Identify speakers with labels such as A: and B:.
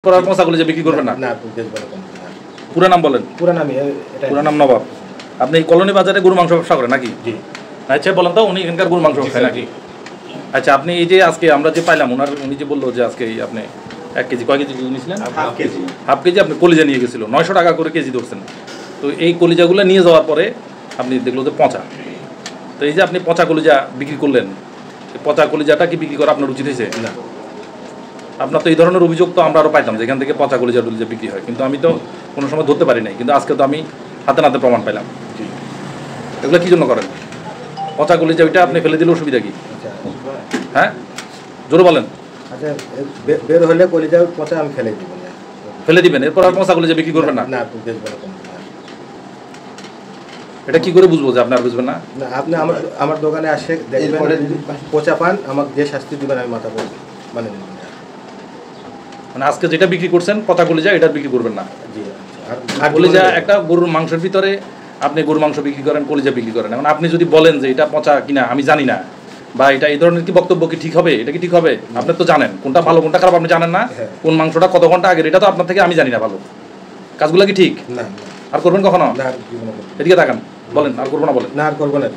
A: করার পচাগুলো যে বিক্রি করবেন না?
B: না,
A: পুরো নাম বলেন।
B: পুরো
A: নাম নবাব। আপনি এই কলোনি বাজারে গরু মাংস ব্যবসা করেন নাকি?
B: জি।
A: আচ্ছা বলেন তো, উনি এখানকার গরু মাংস খায় নাকি? আচ্ছা, আপনি এই যে আজকে আমরা যে পাইলাম, উনি যে বললো যে আজকে আপনি 1 কেজি, কয় কেজি নিয়েছিলেন? হাফ কেজি আপনি কলিজা নিয়ে গেছিল, 900 টাকা করে কেজি ধরছেন। তো এই কলিজাগুলো নিয়ে যাওয়ার পরে আপনি দেখলো যে পচা। তো এই যে আপনি পচা কলিজা বিক্রি করলেন, পচা কলিজাটা কি বিক্রি করা আপনার উচিত হয়েছে?
B: না।
A: আপনার তো এই ধরনের অভিযোগ তো আমরা আরও পাইতাম, যেখান থেকে পচা কলিজা টলিজা বিক্রি হয়, কিন্তু আমি তো কোনো সময় ধরতে পারি নাই, কিন্তু আজকে তো আমি হাতে নাতে প্রমাণ পাইলাম। এগুলো কী জন্য করেন? পচা কলিজা ওইটা আপনি ফেলে দিলে অসুবিধা কি? হ্যাঁ, জোরে বলেন।
B: আচ্ছা, বের হলে কলিজা পচা আমি ফেলে দিব না।
A: ফেলে দিবেন, এরপর আর পচা কলিজা বিক্রি করবেন না?
B: না,
A: এটা কি করে বুঝবো যে আপনি আর বুঝবেন না?
B: না, আপনি আমার দোকানে আসে দেখবেন, পচা পান, আমাকে যে শাস্তি দিবেন আমি মাথা মানে নেব।
A: মানে আজকে যেটা বিক্রি করছেন পচা কলিজা, এটা বিক্রি করবেন না?
B: জি।
A: আর কলিজা একটা গরুর মাংসের ভিতরে আপনি গরুর মাংস বিক্রি করেন, কলিজা বিক্রি করেন। এখন আপনি যদি বলেন যে এটা পচা কিনা আমি জানি না, বা এটা এই ধরনের কি বক্তব্য কি ঠিক হবে? এটা কি ঠিক হবে? আপনি তো জানেন কোনটা ভালো কোনটা খারাপ, আপনি জানেন না? কোন মাংসটা কত ঘন্টা আগের, এটা তো আপনার থেকে আমি জানি না ভালো। কাজগুলো কি ঠিক?
B: না।
A: আর করবেন কখনো?
B: না।
A: এদিকে তাকান, বলেন আর করবো না বলেন।
B: না, আর করবো না।